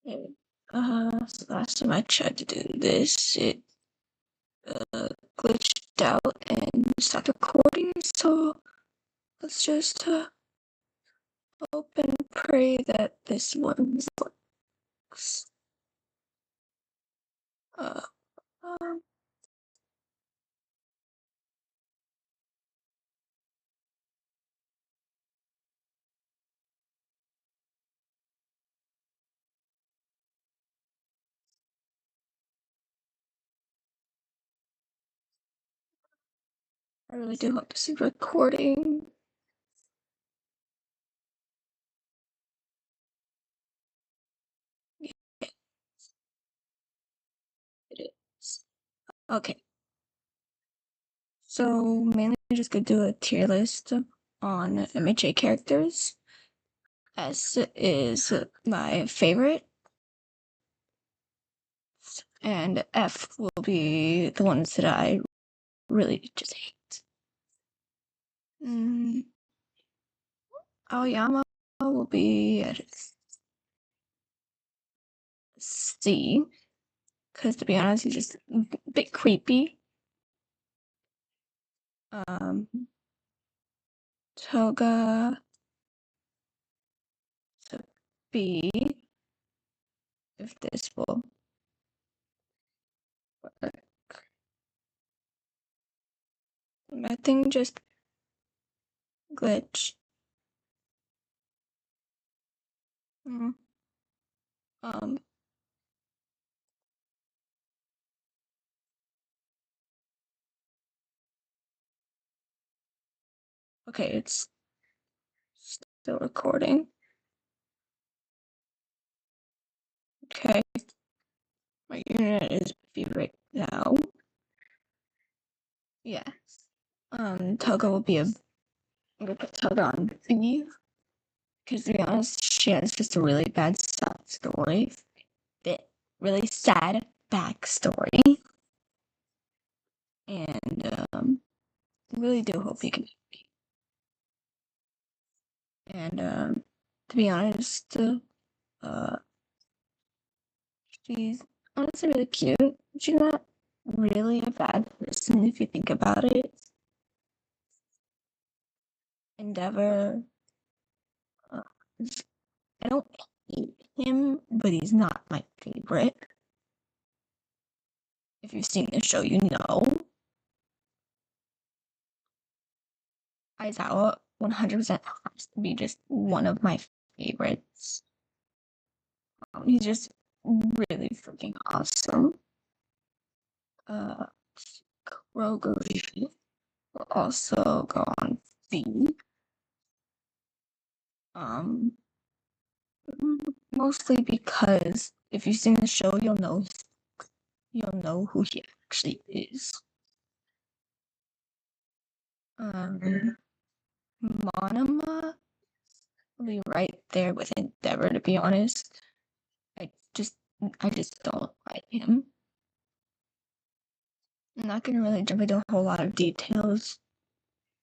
So last time I tried to do this, it glitched out and stopped recording. So let's just hope and pray that this one works. Uh, um, I really do hope this is recording. Yeah, it is. Okay. So mainly just gonna do a tier list on MHA characters. S is my favorite, and F will be the ones that I really just hate. Aoyama will be at C, because to be honest, he's just a bit creepy. Toga to B, if this will work. My thing just glitched. Um, okay, it's still recording. Okay, my internet is busy right now. Yeah. Toga will be I'm gonna put Toga on B, because to be honest, she has just a really bad story. Really sad backstory. And I really do hope he can be. And to be honest, she's honestly really cute. She's not really a bad person if you think about it. Endeavor, uh, I don't hate him, but he's not my favorite. If you've seen the show, you know. Aizawa 100% has to be just one of my favorites. He's just really freaking awesome. Krogery will also go on B. Mostly because if you've seen the show, you'll know who he actually is. Monoma will be right there with Endeavor, to be honest. I just don't like him. I'm not gonna really jump into a whole lot of details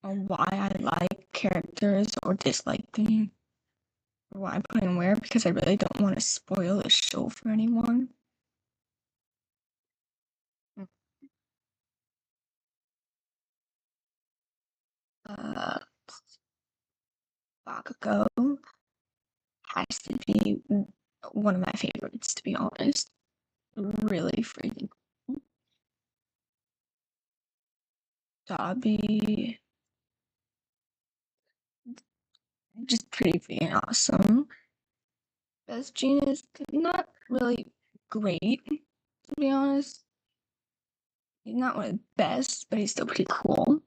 on why I like characters or dislike them, or why I put in where, because I really don't want to spoil the show for anyone. Bakugo has to be one of my favorites, to be honest. Really freaking cool. Dobby, just pretty freaking awesome. Best Jean is not really great, to be honest. He's not one of the best, but he's still pretty cool.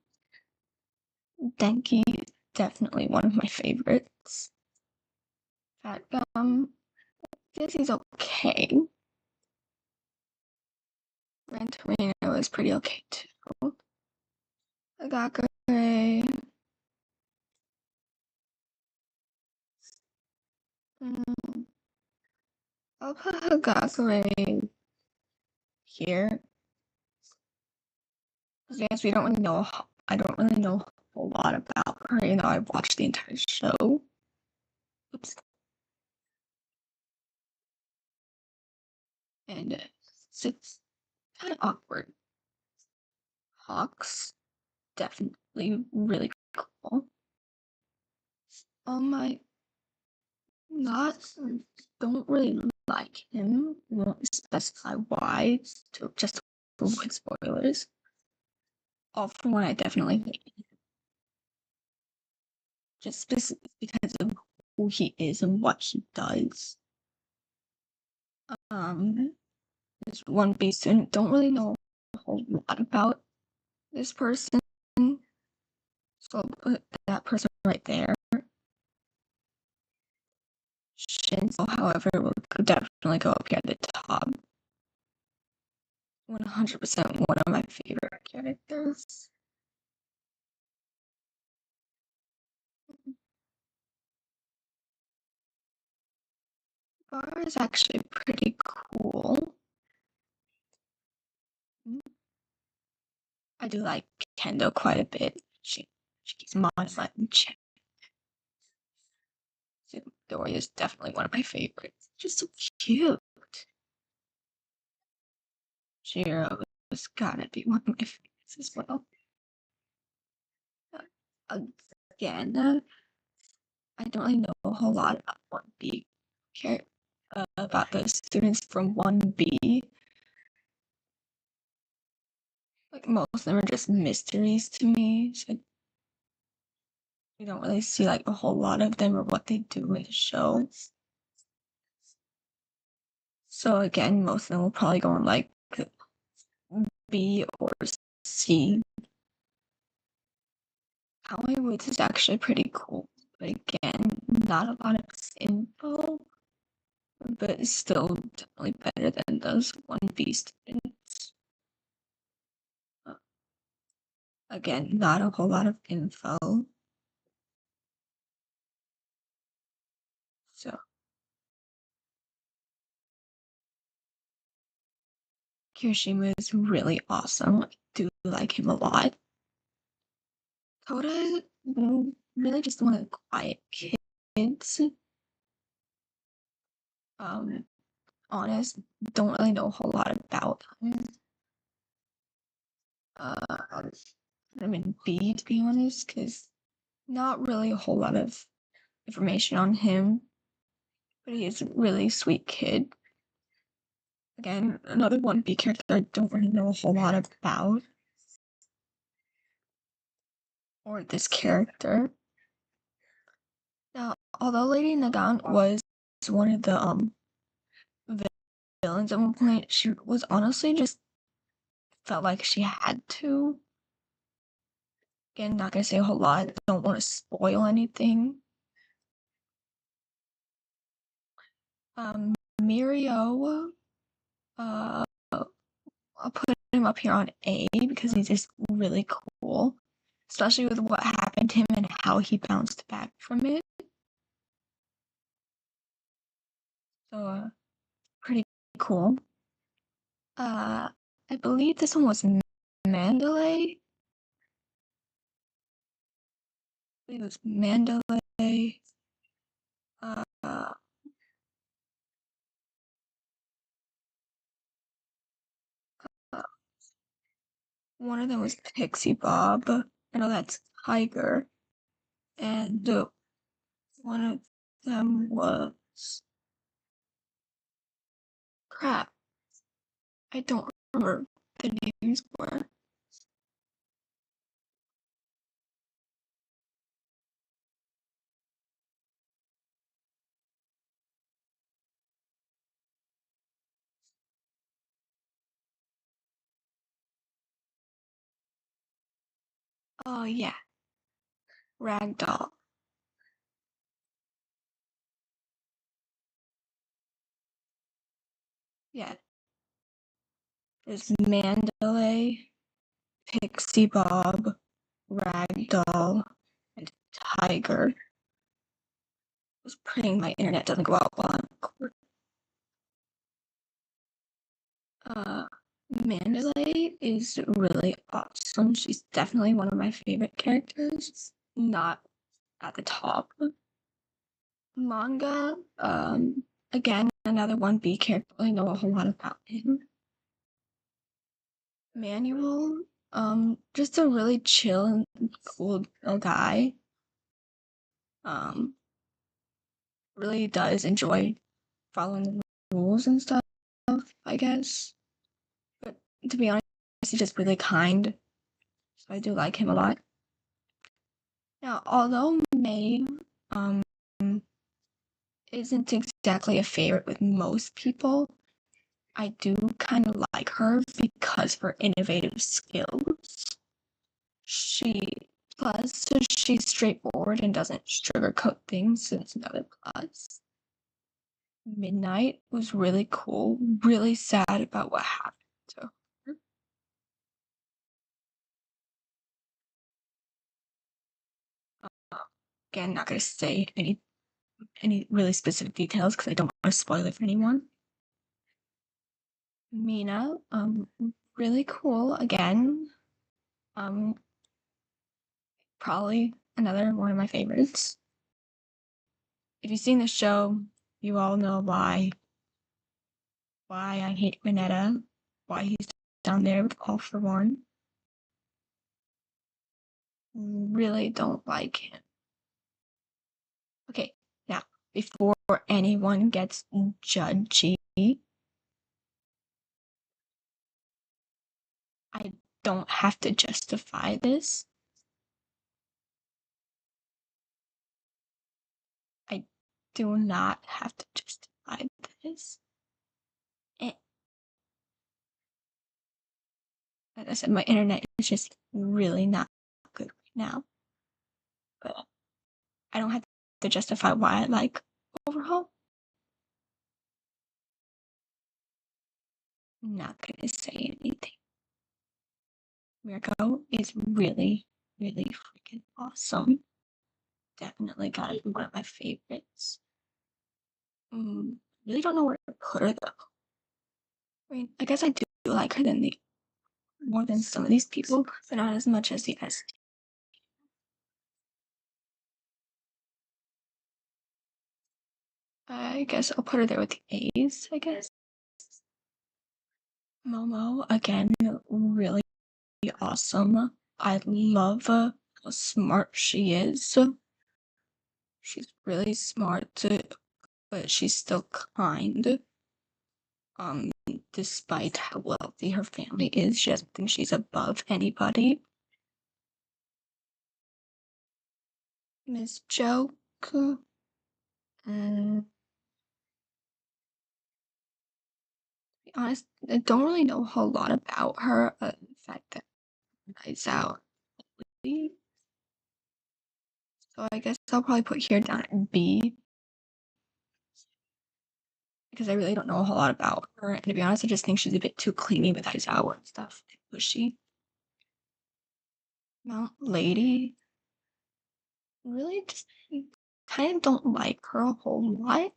Denki is definitely one of my favorites. Fat Gum, I guess he's okay. Gran Torino is pretty okay too. Agakure, I'll put Agakure here. Because yes, I don't really know a whole lot about her, even though I've watched the entire show. Oops. and it's kind of awkward. Hawks, definitely really cool. I not don't really like him. Won't specify why to just avoid spoilers. All for one, I definitely hate him. Just because of who he is and what he does. This One B student, don't really know a whole lot about this person, so I'll put that person right there. Shinzo, however, will definitely go up here at the top. 100% one of my favorite characters. Bar is actually pretty cool. I do like Kendo quite a bit. She keeps Monza in check. Dory is definitely one of my favorites. Just so cute. Jiro has gotta be one of my favorites as well. Again, I don't really know a whole lot about 1B. Care about the students from 1B. Like, most of them are just mysteries to me, so you don't really see like a whole lot of them or what they do in the show. So again, most of them will probably go on like B or C. Hollywood is actually pretty cool, but again, not a lot of info, but it's still definitely better than those 1B students. Again, not a whole lot of info. So Kirishima is really awesome. I do like him a lot. Koda is really just one of the quiet kids. Honest, don't really know a whole lot about him. I'm in B, to be honest, because not really a whole lot of information on him, but he is a really sweet kid. Again, another 1B character I don't really know a whole lot about, or this character. Now, although Lady Nagan was one of the villains at one point, she was honestly just felt like she had to. Again, not gonna say a whole lot, don't want to spoil anything. Mirio, I'll put him up here on A because he's just really cool, especially with what happened to him and how he bounced back from it. So, pretty cool. I believe this one was Mandalay. I believe it was Mandalay. One of them was Pixie Bob. I know that's Tiger. And one of them was crap. I don't remember the names were. Oh yeah, Ragdoll. Yeah, there's Mandalay, Pixie Bob, Ragdoll, and Tiger. I was praying my internet doesn't go out while I'm recording. Mandalay is really awesome. She's definitely one of my favorite characters. Not at the top. Manga, again, another 1B character. I don't really know a whole lot about him. Manuel, just a really chill and cool guy. Really does enjoy following the rules and stuff, I guess. But to be honest, he's just really kind. So I do like him a lot. Now, although May isn't exactly a favorite with most people, I do kind of like her because of her innovative skills. Plus, she's straightforward and doesn't sugarcoat things, so it's another plus. Midnight was really cool, really sad about what happened to her. Again, not gonna say any really specific details because I don't want to spoil it for anyone. Mina, really cool again. Probably another one of my favorites. If you've seen the show, you all know why I hate Renetta, why he's down there with All for One. Really don't like him. Okay, now, before anyone gets judgy, I don't have to justify this. I do not have to justify this. Like I said, my internet is just really not good right now. But I don't have to justify why I like Overhaul. I'm not gonna say anything. Mirko is really, really freaking awesome. Definitely gotta be one of my favorites. Really don't know where to put her though. I mean, I guess I do like her more than some of these people, but not as much as the S. I guess I'll put her there with the A's, I guess. Momo, again, really awesome. I love how smart she is. She's really smart, but she's still kind. Despite how wealthy her family is, she doesn't think she's above anybody. Miss Joke, to be honest, I don't really know a whole lot about her. The fact that she's out. So I guess I'll probably put here down at B. Because I really don't know a whole lot about her. And to be honest, I just think she's a bit too clingy with Aizawa and stuff. Pushy. Mount Lady. Really just kind of don't like her a whole lot.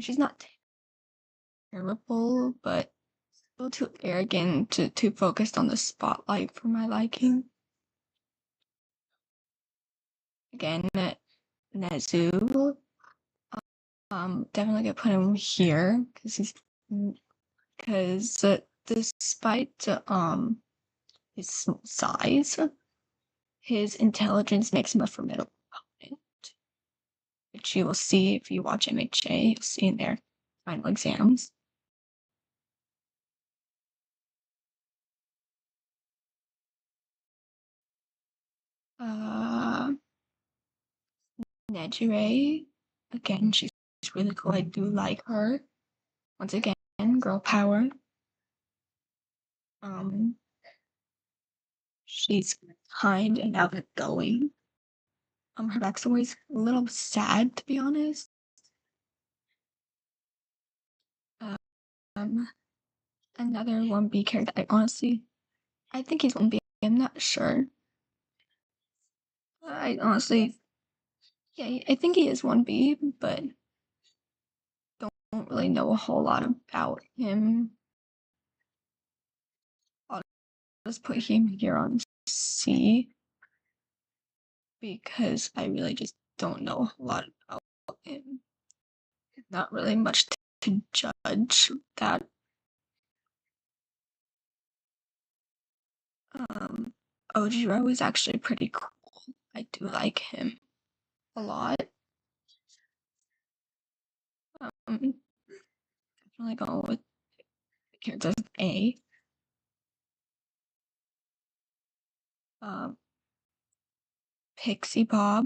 She's not terrible, but a little too arrogant, too focused on the spotlight for my liking. Again, Nezu. Definitely gonna put him here because despite his size, his intelligence makes him a formidable opponent, which you will see if you watch MHA. You'll see in their final exams. Nejire, again, she's really cool. I do like her. Once again, girl power. She's kind and outgoing. Her backstory's a little sad, to be honest. Another 1B character. I think he's 1B. I'm not sure. I honestly, yeah, I think he is 1B, but don't really know a whole lot about him. I'll just put him here on C because I really just don't know a lot about him. Not really much to judge that. Ojiro is actually pretty cool. I do like him a lot. Definitely go with characters A. Pixie Bob.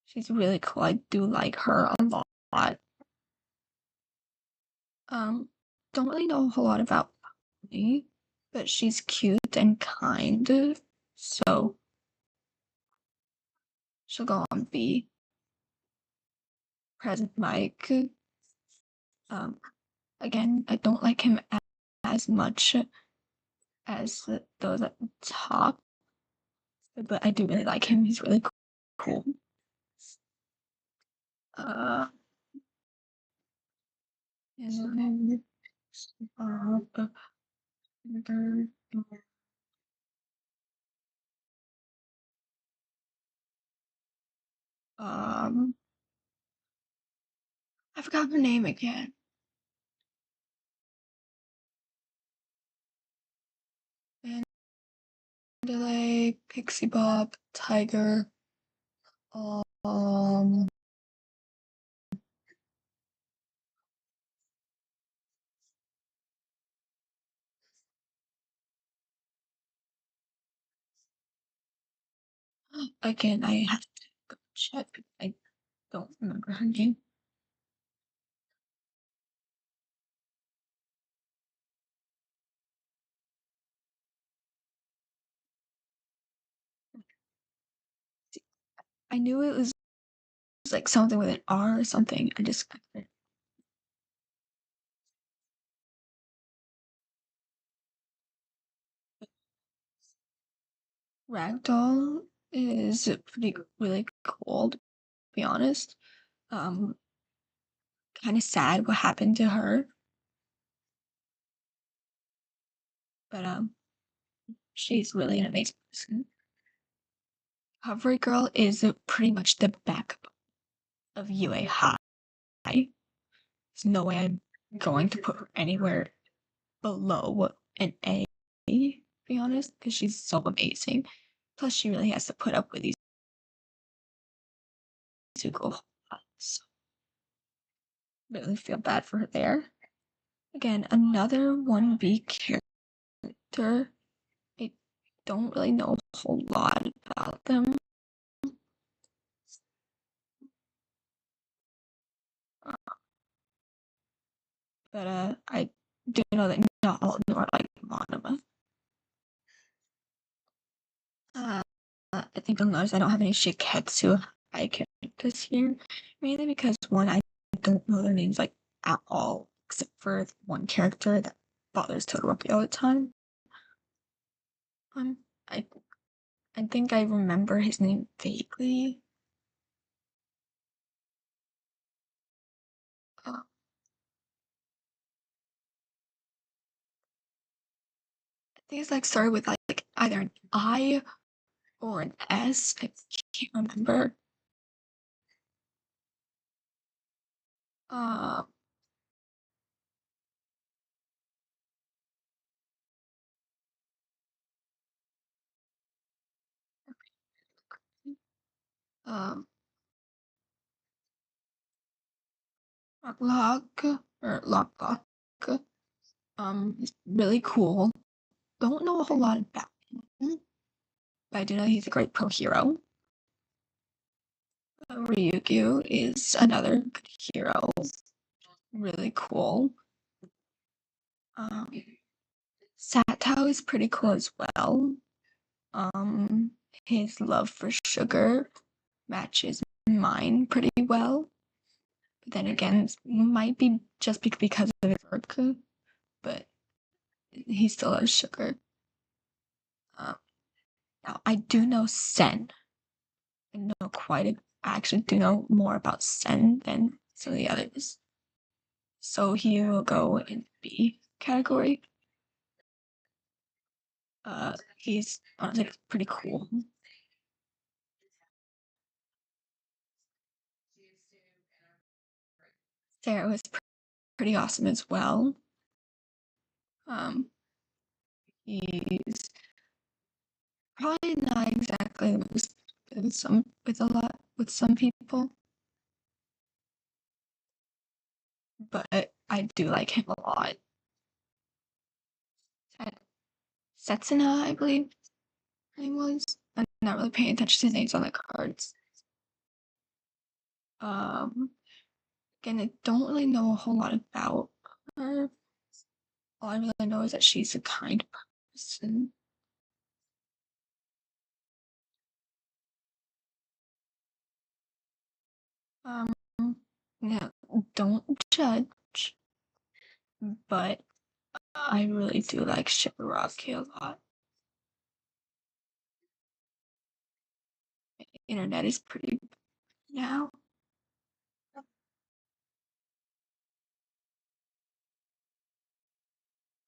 She's really cool. I do like her a lot. Don't really know a whole lot about me, but she's cute and kind, so she'll go on B. Present Mike. Again, I don't like him as much as those at the top, but I do really like him. He's really cool. And then, I forgot her name again. Delay, Pixie Bob, Tiger. Again, I have to go check. I don't remember her name. I knew it was like something with an R or something. I just Ragdoll is pretty really cool, to be honest. Kind of sad what happened to her, but she's really an amazing person. Cover Girl is pretty much the backbone of UA High. There's no way I'm going to put her anywhere below an A, to be honest, because she's so amazing. Plus, she really has to put up with these two go. So, really feel bad for her there. Again, another 1B character. I don't really know a whole lot about them. But I do know that not all of them are like Monoma. I think you'll notice I don't have any Shiketsu High characters here, mainly because one, I don't know their names like at all, except for one character that bothers Todoroki all the time. I I think I remember his name vaguely. Uh, I think it's like started with like either an I or an S. I can't remember. Uh, um, Lock or Lock. He's really cool. Don't know a whole lot about him, but I do know he's a great pro hero. Ryukyu is another good hero. Really cool. Um, Satao is pretty cool as well. His love for sugar matches mine pretty well. But then again, it might be just because of his work, but he still loves sugar. Now, I do know Sen. I know I actually do know more about Sen than some of the others. So he will go in B category. He's honestly pretty cool. Sarah was pretty awesome as well. He's probably not exactly the most with some people, but I do like him a lot. Setsuna, I believe her name was. I'm not really paying attention to names on the cards. Again, I don't really know a whole lot about her. All I really know is that she's a kind person. Now, don't judge, but I really do like Shigaraki a lot. The internet is pretty now.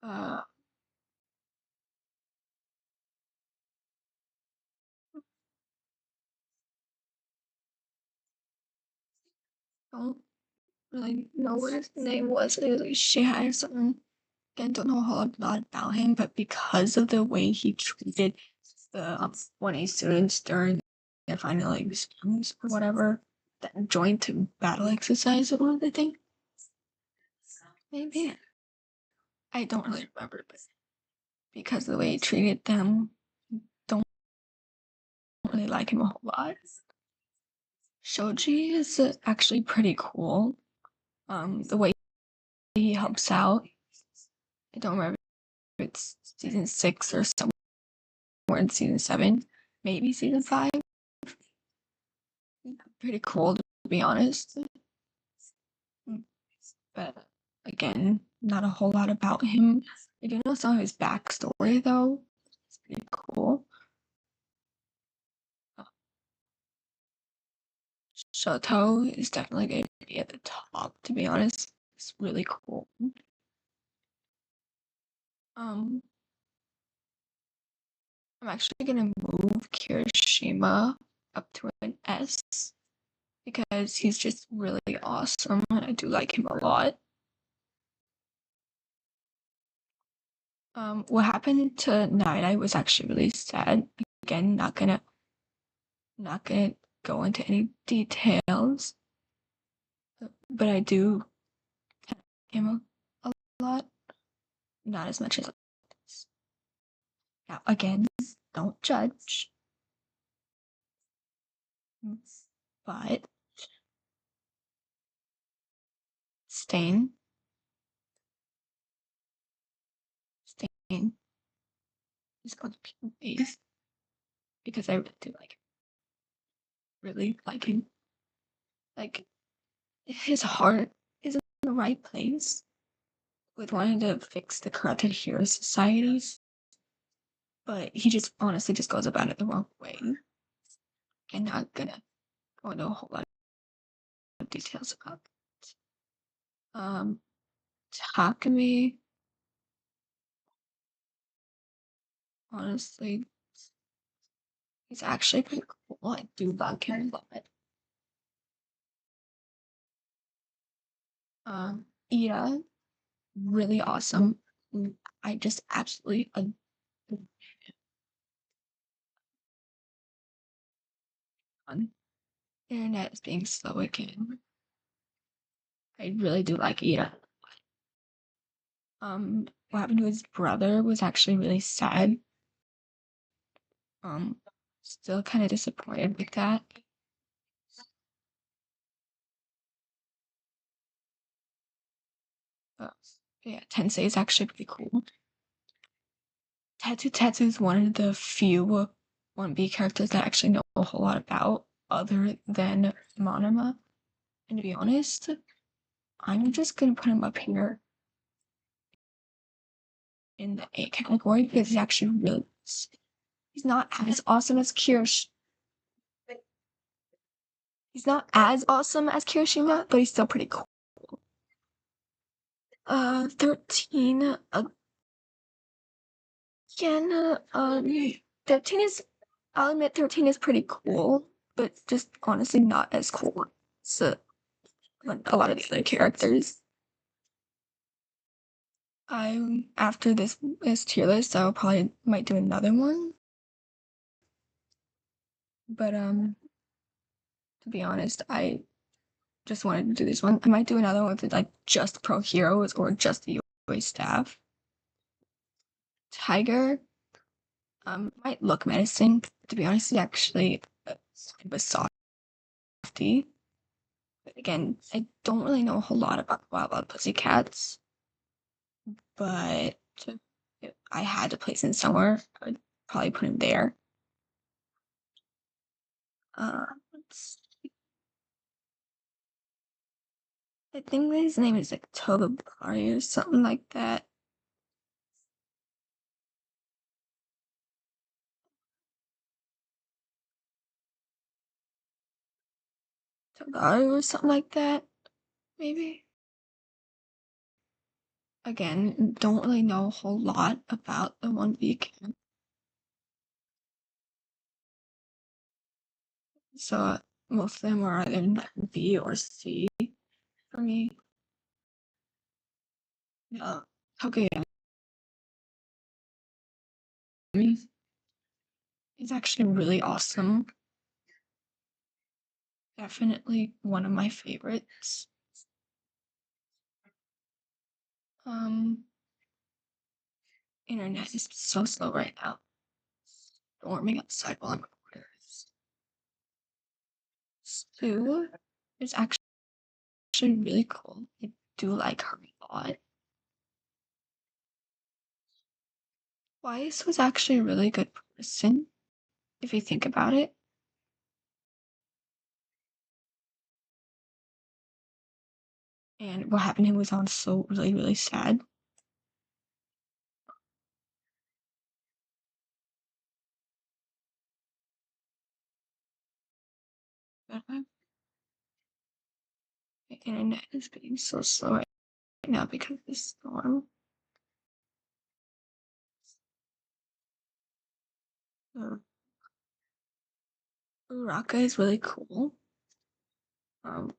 Uh, don't really know what his name was. She had something. Again, don't know a whole lot about him, but because of the way he treated the 1A students during their final exams or whatever, that joint battle exercise or what I think. Maybe. I don't really remember, but because of the way he treated them, don't really like him a whole lot. Shoji is actually pretty cool. The way he helps out. I don't remember if it's season 6 or somewhere in season 7, maybe season 5. Pretty cool, to be honest. But again, not a whole lot about him. I do know some of his backstory though. It's pretty cool. Shoto is definitely going to be at the top, to be honest. It's really cool. I'm actually gonna move Kirishima up to an S because he's just really awesome and I do like him a lot. What happened to Night was actually really sad. Again, not gonna go into any details, but I do like him a lot. Not as much as others. Now, again, don't judge. But Stain is going to be amazing because I really do really like him. Like his heart is in the right place with wanting to fix the corrupted hero societies, but he just honestly just goes about it the wrong way. I'm not gonna go into a whole lot of details about that. Takumi, honestly, he's actually pretty cool. I do like him a lot. Ira, really awesome. I just absolutely adore him. Internet is being slow again. I really do like Ira. What happened to his brother was actually really sad. Still kind of disappointed with that. But yeah, Tensei is actually pretty cool. Tetsu is one of the few 1B characters that I actually know a whole lot about, other than Monoma. And to be honest, I'm just gonna put him up here in the A category because he's actually really. He's not as awesome as Kirsch. He's not as awesome as Kirishima, but he's still pretty cool. 13 again. 13 is. I'll admit 13 is pretty cool, but just honestly not as cool as a lot of the other characters. After this tier list, I probably might do another one. But to be honest, I just wanted to do this one. I might do another one with like just pro heroes or just the UA staff. Tiger might look menacing. To be honest, he's actually a softy. But again, I don't really know a whole lot about Wild Pussycats. But if I had to place him somewhere, I would probably put him there. Let's see. I think his name is like Togabari or something like that. Togaru or something like that, maybe. Again, don't really know a whole lot about the 1v camp. So most of them are either in B or C for me. Tokuyami is actually really awesome. Definitely one of my favorites. Internet is so slow right now. Storming outside while I'm recording this. Sue is actually really cool. I do like her a lot. Weiss was actually a really good person, if you think about it. And what happened to him was also really, really sad. But the internet is being so slow right now because of this storm. Uraka is really cool.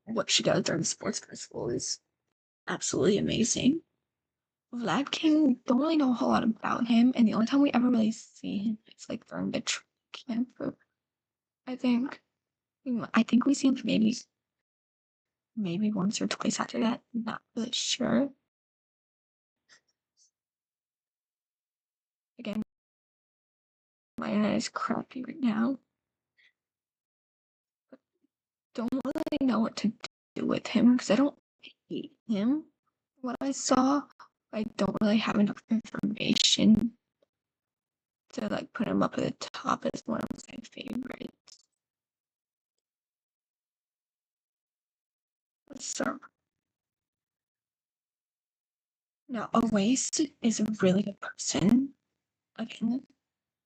What she does during the sports festival is absolutely amazing. Vlad King, don't really know a whole lot about him, and the only time we ever really see him is like during the camp. I think we see him maybe once or twice after that. I'm not really sure. Again, my internet is crappy right now. But don't really know what to do with him because I don't hate him. What I saw, I don't really have enough information to like put him up at the top as one of my favorites. So now Oasis is a really good person. Again,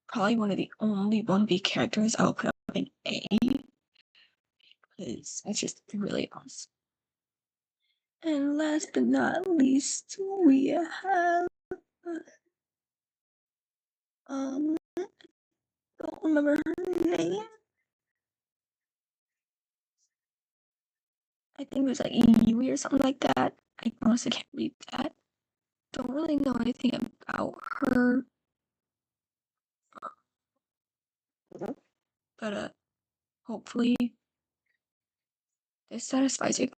probably one of the only 1v characters I'll put up in A because that's just really awesome. And last but not least, we have don't remember her name. I think it was like Yui or something like that. I honestly can't read that. Don't really know anything about her. But hopefully this satisfies you.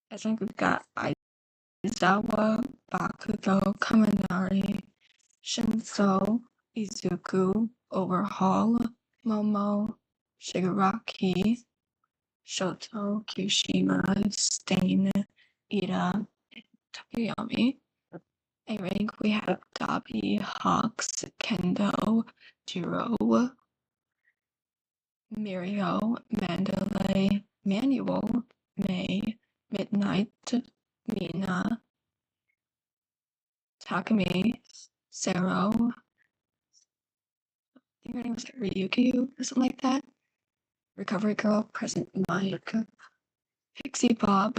I think we've got Aizawa, Bakugo, Kaminari, Shinso, Izuku, Overhaul, Momo, Shigaraki, Shoto, Kirishima, Stain, Ida, Takoyami. I rank we have Dabi, Hawks, Kendo, Jiro, Mirio, Mandalay, Manuel, May, Midnight, Mina, Takumi, Sero, I think her name was Ryukyu or something like that. Recovery Girl, Present Mike, Pixie Bob,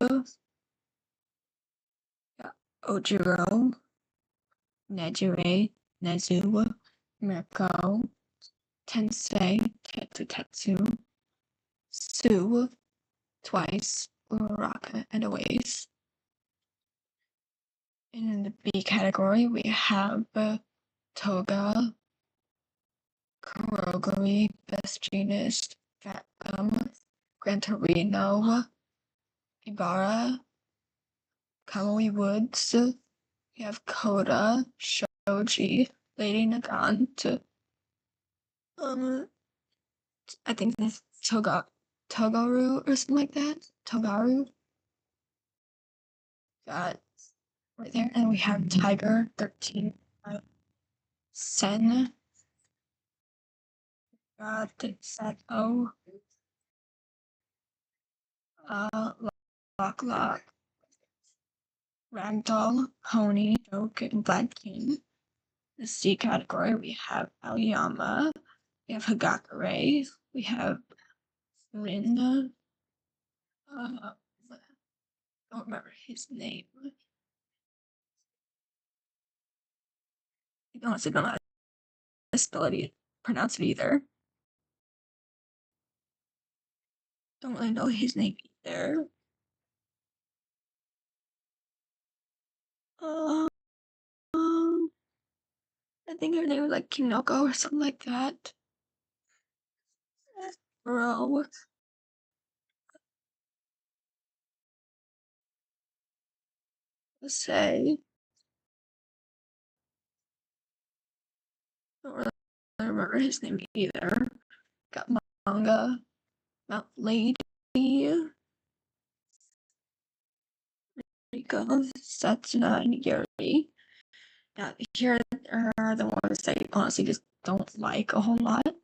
Ojiro, Nejire, Nezu, Mirko, Tensei, Tetsu, Sue, twice, Uraraka, and Oasis. In the B category, we have Toga, Kurogiri, Best Jeanist, Fat Gum, Gran Torino, Ibarra, Kamui Woods. We have Koda, Shoji, Lady Nagant. I think this Togaru or something like that. Togaru. Got right there, and we have Tiger 13. Sen. Got Seto. Lock Lock. Ragdoll, Pony, Joke, and Black King. The C category, we have Aoyama, we have Hagakure, we have Rin, I don't remember his name. I honestly don't know how to spell it, pronounce it either. Don't really know his name either. I think her name was like Kinoko or something like that. Bro. Let's say. Don't really remember his name either. Got manga. Mount Lady. Rika, Satsuna, and Yuri. Now, here are the ones that I honestly just don't like a whole lot.